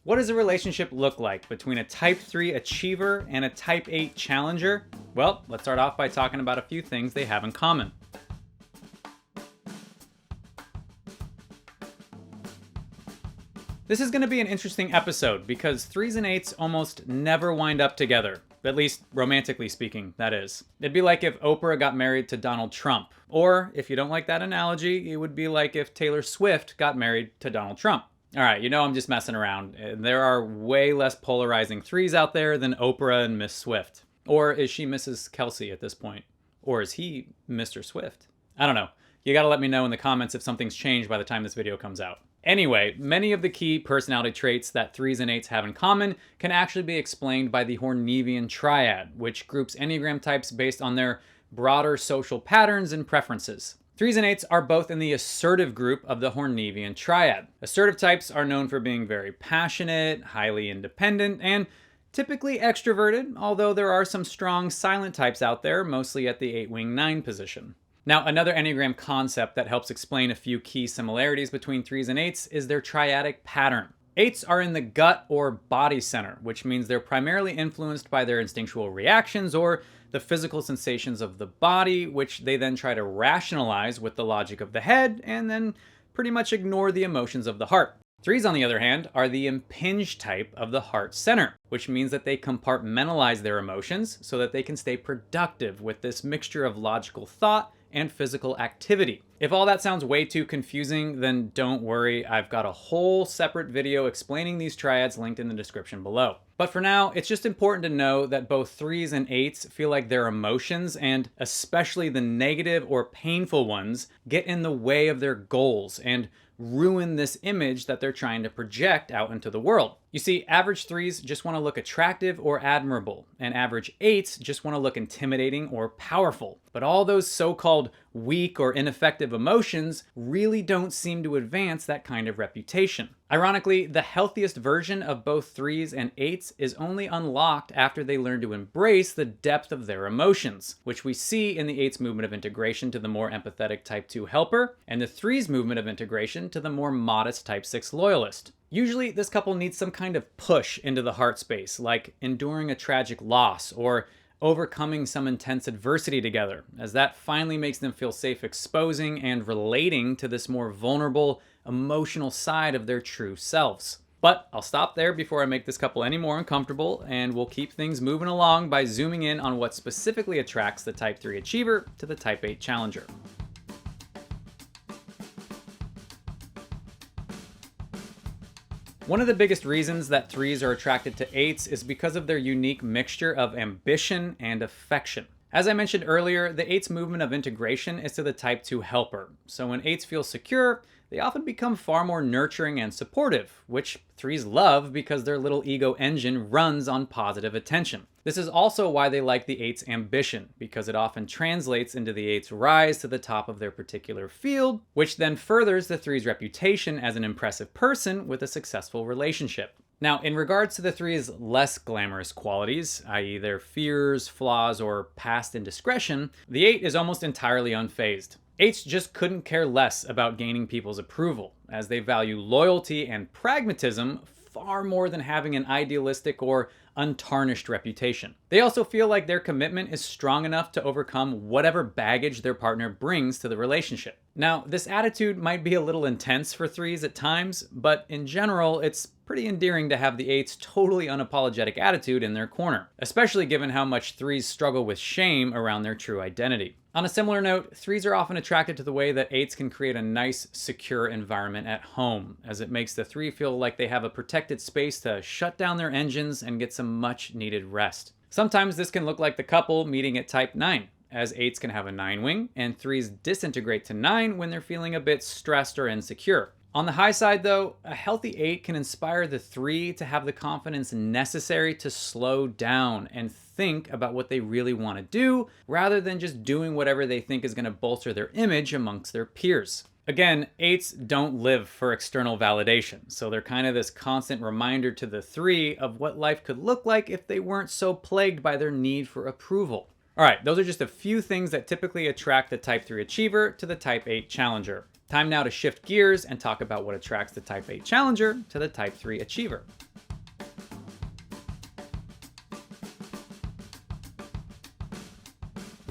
What does a relationship look like between a Type 3 achiever and a Type 8 challenger? Well, let's start off by talking about a few things they have in common. This is going to be an interesting episode because 3s and 8s almost never wind up together. At least romantically speaking, that is. It'd be like if Oprah got married to Donald Trump. Or, if you don't like that analogy, it would be like if Taylor Swift got married to Donald Trump. Alright, you know I'm just messing around. There are way less polarizing 3s out there than Oprah and Miss Swift. Or is she Mrs. Kelsey at this point? Or is he Mr. Swift? I don't know. You gotta let me know in the comments if something's changed by the time this video comes out. Anyway, many of the key personality traits that 3s and 8s have in common can actually be explained by the Hornevian Triad, which groups Enneagram types based on their broader social patterns and preferences. 3s and 8s are both in the assertive group of the Hornevian Triad. Assertive types are known for being very passionate, highly independent, and typically extroverted, although there are some strong silent types out there, mostly at the 8-wing 9 position. Now, another Enneagram concept that helps explain a few key similarities between 3s and 8s is their triadic pattern. 8s are in the gut or body center, which means they're primarily influenced by their instinctual reactions or the physical sensations of the body, which they then try to rationalize with the logic of the head and then pretty much ignore the emotions of the heart. 3s, on the other hand, are the impinged type of the heart center, which means that they compartmentalize their emotions so that they can stay productive with this mixture of logical thought and physical activity. If all that sounds way too confusing, then don't worry, I've got a whole separate video explaining these triads linked in the description below. But for now, it's just important to know that both 3s and 8s feel like their emotions, and especially the negative or painful ones, get in the way of their goals and ruin this image that they're trying to project out into the world. You see, average 3s just want to look attractive or admirable, and average 8s just want to look intimidating or powerful. But all those so-called weak or ineffective emotions really don't seem to advance that kind of reputation. Ironically, the healthiest version of both 3s and 8s is only unlocked after they learn to embrace the depth of their emotions, which we see in the 8s' movement of integration to the more empathetic Type 2 helper, and the 3s' movement of integration to the more modest Type 6 loyalist. Usually, this couple needs some kind of push into the heart space, like enduring a tragic loss or overcoming some intense adversity together, as that finally makes them feel safe exposing and relating to this more vulnerable, emotional side of their true selves. But I'll stop there before I make this couple any more uncomfortable, and we'll keep things moving along by zooming in on what specifically attracts the Type 3 achiever to the Type 8 challenger. One of the biggest reasons that 3s are attracted to 8s is because of their unique mixture of ambition and affection. As I mentioned earlier, the 8s' movement of integration is to the Type 2 helper. So when 8s feel secure, they often become far more nurturing and supportive, which 3s love because their little ego engine runs on positive attention. This is also why they like the 8's ambition, because it often translates into the 8's rise to the top of their particular field, which then furthers the 3's reputation as an impressive person with a successful relationship. Now, in regards to the 3's less glamorous qualities, i.e. their fears, flaws, or past indiscretion, the 8 is almost entirely unfazed. 8s just couldn't care less about gaining people's approval, as they value loyalty and pragmatism far more than having an idealistic or untarnished reputation. They also feel like their commitment is strong enough to overcome whatever baggage their partner brings to the relationship. Now, this attitude might be a little intense for 3s at times, but in general, it's pretty endearing to have the 8's totally unapologetic attitude in their corner, especially given how much 3s struggle with shame around their true identity. On a similar note, 3s are often attracted to the way that 8s can create a nice, secure environment at home, as it makes the 3 feel like they have a protected space to shut down their engines and get some much-needed rest. Sometimes this can look like the couple meeting at Type 9, as 8s can have a 9-wing, and 3s disintegrate to 9 when they're feeling a bit stressed or insecure. On the high side though, a healthy 8 can inspire the 3 to have the confidence necessary to slow down and think about what they really want to do, rather than just doing whatever they think is going to bolster their image amongst their peers. Again, 8s don't live for external validation, so they're kind of this constant reminder to the 3 of what life could look like if they weren't so plagued by their need for approval. Alright, those are just a few things that typically attract the Type 3 achiever to the Type 8 challenger. Time now to shift gears and talk about what attracts the Type 8 challenger to the Type 3 achiever.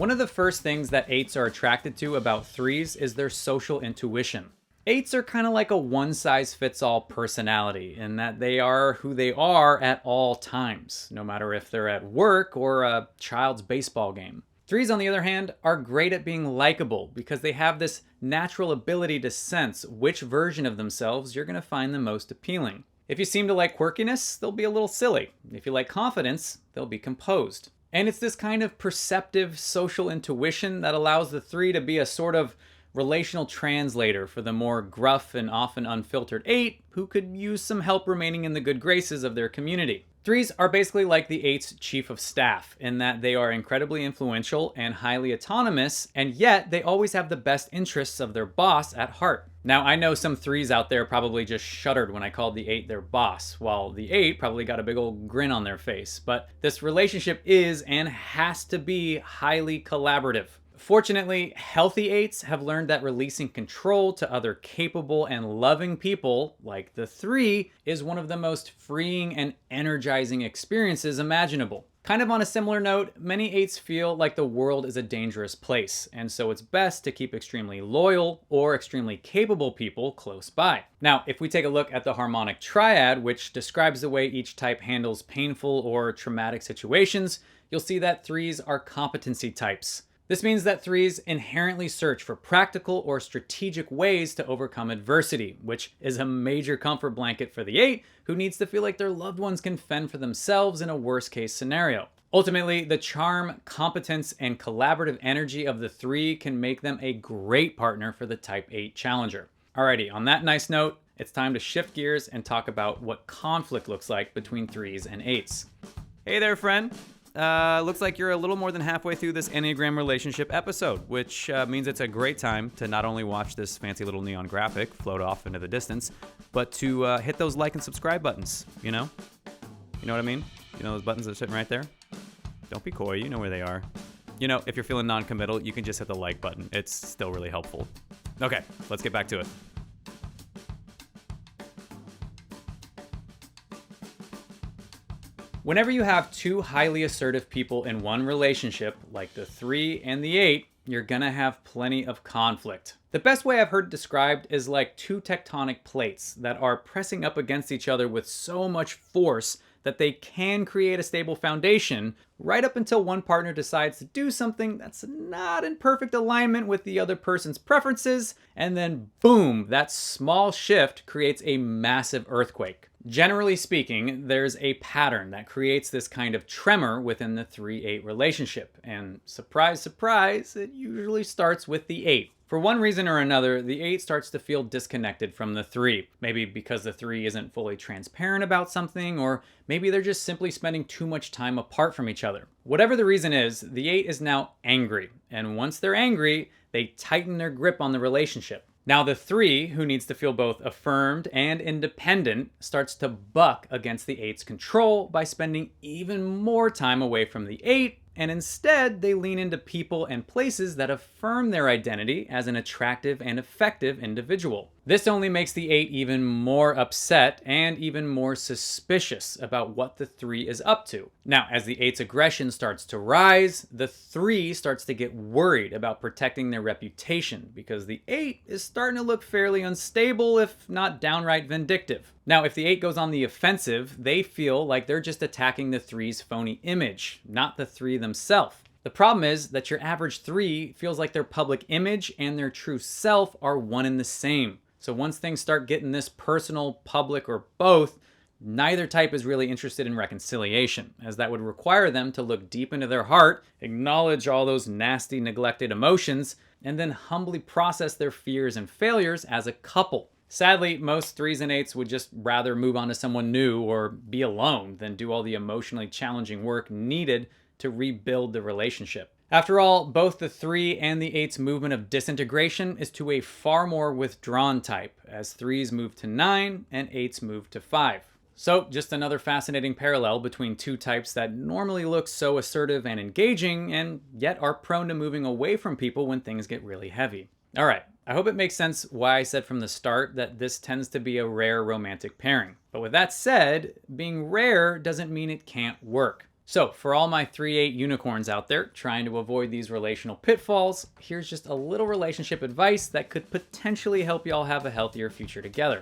One of the first things that 8s are attracted to about 3s is their social intuition. 8s are kind of like a one-size-fits-all personality in that they are who they are at all times, no matter if they're at work or a child's baseball game. 3s, on the other hand, are great at being likable because they have this natural ability to sense which version of themselves you're going to find the most appealing. If you seem to like quirkiness, they'll be a little silly. If you like confidence, they'll be composed. And it's this kind of perceptive social intuition that allows the 3 to be a sort of relational translator for the more gruff and often unfiltered 8 who could use some help remaining in the good graces of their community. 3s are basically like the 8's chief of staff in that they are incredibly influential and highly autonomous, and yet they always have the best interests of their boss at heart. Now, I know some 3s out there probably just shuddered when I called the 8 their boss, while the 8 probably got a big old grin on their face. But this relationship is and has to be highly collaborative. Fortunately, healthy 8s have learned that releasing control to other capable and loving people, like the 3, is one of the most freeing and energizing experiences imaginable. Kind of on a similar note, many 8s feel like the world is a dangerous place, and so it's best to keep extremely loyal or extremely capable people close by. Now, if we take a look at the harmonic triad, which describes the way each type handles painful or traumatic situations, you'll see that 3s are competency types. This means that 3s inherently search for practical or strategic ways to overcome adversity, which is a major comfort blanket for the 8, who needs to feel like their loved ones can fend for themselves in a worst-case scenario. Ultimately, the charm, competence, and collaborative energy of the 3 can make them a great partner for the Type 8 challenger. Alrighty, on that nice note, it's time to shift gears and talk about what conflict looks like between 3s and 8s. Hey there, friend. Looks like you're a little more than halfway through this Enneagram relationship episode, which means it's a great time to not only watch this fancy little neon graphic float off into the distance, but to hit those like and subscribe buttons, you know? You know what I mean? You know those buttons that are sitting right there? Don't be coy, you know where they are. You know, if you're feeling non-committal, you can just hit the like button. It's still really helpful. Okay, let's get back to it. Whenever you have two highly assertive people in one relationship, like the 3 and the 8, you're gonna have plenty of conflict. The best way I've heard it described is like two tectonic plates that are pressing up against each other with so much force that they can create a stable foundation right up until one partner decides to do something that's not in perfect alignment with the other person's preferences, and then boom, that small shift creates a massive earthquake. Generally speaking, there's a pattern that creates this kind of tremor within the 3-8 relationship, and surprise, surprise, it usually starts with the 8. For one reason or another, the 8 starts to feel disconnected from the 3. Maybe because the 3 isn't fully transparent about something, or maybe they're just simply spending too much time apart from each other. Whatever the reason is, the 8 is now angry, and once they're angry, they tighten their grip on the relationship. Now the 3, who needs to feel both affirmed and independent, starts to buck against the 8's control by spending even more time away from the 8, and instead they lean into people and places that affirm their identity as an attractive and effective individual. This only makes the 8 even more upset and even more suspicious about what the 3 is up to. Now, as the 8's aggression starts to rise, the 3 starts to get worried about protecting their reputation because the 8 is starting to look fairly unstable, if not downright vindictive. Now, if the 8 goes on the offensive, they feel like they're just attacking the 3's phony image, not the 3 themselves. The problem is that your average 3 feels like their public image and their true self are one and the same. So once things start getting this personal, public, or both, neither type is really interested in reconciliation, as that would require them to look deep into their heart, acknowledge all those nasty, neglected emotions, and then humbly process their fears and failures as a couple. Sadly, most 3s and 8s would just rather move on to someone new or be alone than do all the emotionally challenging work needed to rebuild the relationship. After all, both the 3 and the 8's movement of disintegration is to a far more withdrawn type, as 3s move to 9 and 8s move to 5. So, just another fascinating parallel between two types that normally look so assertive and engaging, and yet are prone to moving away from people when things get really heavy. Alright, I hope it makes sense why I said from the start that this tends to be a rare romantic pairing. But with that said, being rare doesn't mean it can't work. So for all my 3/8 unicorns out there trying to avoid these relational pitfalls, here's just a little relationship advice that could potentially help y'all have a healthier future together.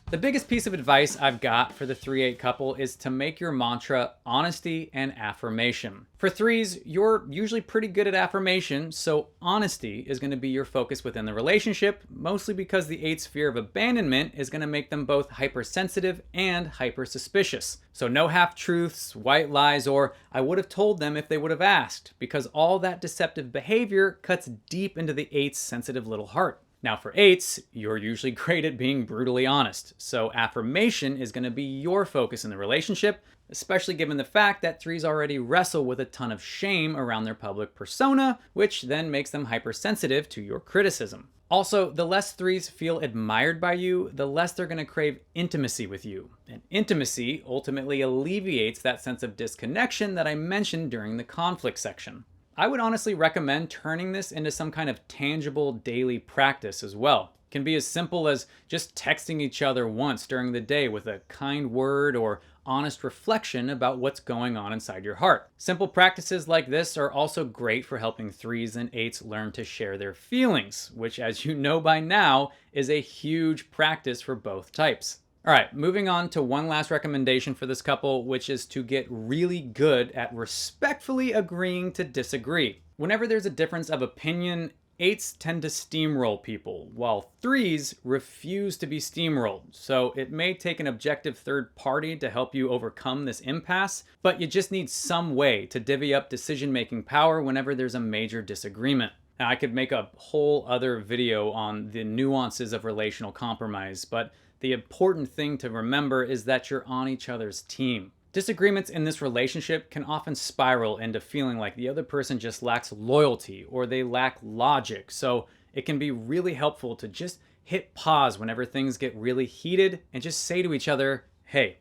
The biggest piece of advice I've got for the 3/8 couple is to make your mantra honesty and affirmation. For 3s, you're usually pretty good at affirmation, so honesty is going to be your focus within the relationship, mostly because the 8's fear of abandonment is going to make them both hypersensitive and hyper-suspicious. So no half-truths, white lies, or I would have told them if they would have asked, because all that deceptive behavior cuts deep into the 8's sensitive little heart. Now for 8s, you're usually great at being brutally honest, so affirmation is going to be your focus in the relationship, especially given the fact that 3s already wrestle with a ton of shame around their public persona, which then makes them hypersensitive to your criticism. Also, the less 3s feel admired by you, the less they're going to crave intimacy with you. And intimacy ultimately alleviates that sense of disconnection that I mentioned during the conflict section. I would honestly recommend turning this into some kind of tangible daily practice as well. It can be as simple as just texting each other once during the day with a kind word or honest reflection about what's going on inside your heart. Simple practices like this are also great for helping 3s and 8s learn to share their feelings, which, as you know by now, is a huge practice for both types. All right, moving on to one last recommendation for this couple, which is to get really good at respectfully agreeing to disagree. Whenever there's a difference of opinion, 8s tend to steamroll people, while 3s refuse to be steamrolled. So it may take an objective third party to help you overcome this impasse, but you just need some way to divvy up decision-making power whenever there's a major disagreement. Now, I could make a whole other video on the nuances of relational compromise, but the important thing to remember is that you're on each other's team. Disagreements in this relationship can often spiral into feeling like the other person just lacks loyalty or they lack logic. So it can be really helpful to just hit pause whenever things get really heated and just say to each other, hey,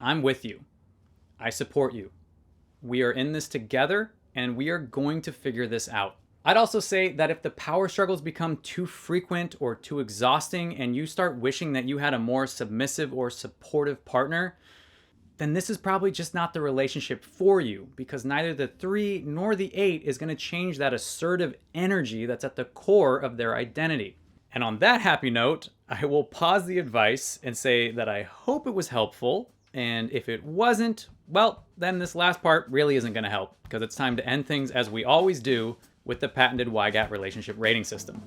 I'm with you. I support you. We are in this together and we are going to figure this out. I'd also say that if the power struggles become too frequent or too exhausting and you start wishing that you had a more submissive or supportive partner, then this is probably just not the relationship for you, because neither the 3 nor the 8 is going to change that assertive energy that's at the core of their identity. And on that happy note, I will pause the advice and say that I hope it was helpful, and if it wasn't, well, then this last part really isn't going to help, because it's time to end things as we always do, with the patented YGAT relationship rating system.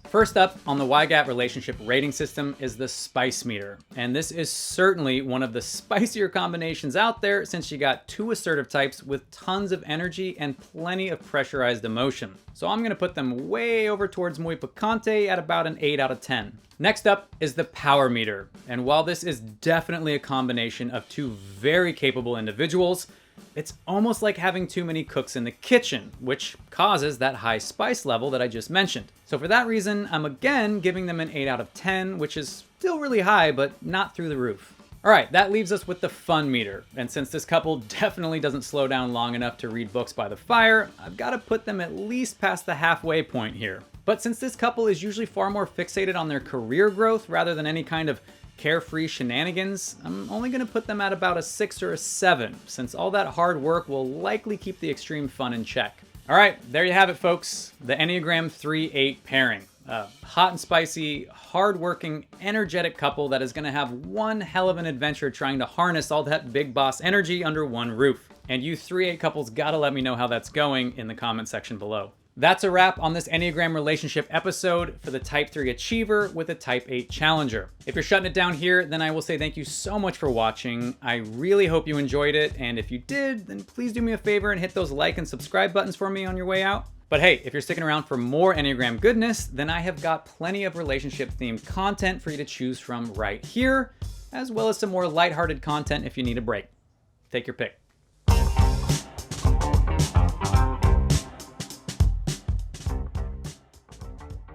First up on the YGAT relationship rating system is the spice meter. And this is certainly one of the spicier combinations out there, since you got 2 assertive types with tons of energy and plenty of pressurized emotion. So I'm gonna put them way over towards muy picante at about an 8 out of 10. Next up is the power meter. And while this is definitely a combination of 2 very capable individuals, it's almost like having too many cooks in the kitchen, which causes that high spice level that I just mentioned. So for that reason, I'm again giving them an 8 out of 10, which is still really high, but not through the roof. All right, that leaves us with the fun meter. And since this couple definitely doesn't slow down long enough to read books by the fire, I've got to put them at least past the halfway point here. But since this couple is usually far more fixated on their career growth rather than any kind of carefree shenanigans, I'm only going to put them at about a 6 or a 7, since all that hard work will likely keep the extreme fun in check. All right, there you have it, folks. The Enneagram 3/8 pairing. A hot and spicy, hard-working, energetic couple that is going to have one hell of an adventure trying to harness all that big boss energy under one roof. And you 3/8 couples gotta let me know how that's going in the comment section below. That's a wrap on this Enneagram relationship episode for the Type 3 Achiever with a Type 8 Challenger. If you're shutting it down here, then I will say thank you so much for watching. I really hope you enjoyed it, and if you did, then please do me a favor and hit those like and subscribe buttons for me on your way out. But hey, if you're sticking around for more Enneagram goodness, then I have got plenty of relationship-themed content for you to choose from right here, as well as some more lighthearted content if you need a break. Take your pick.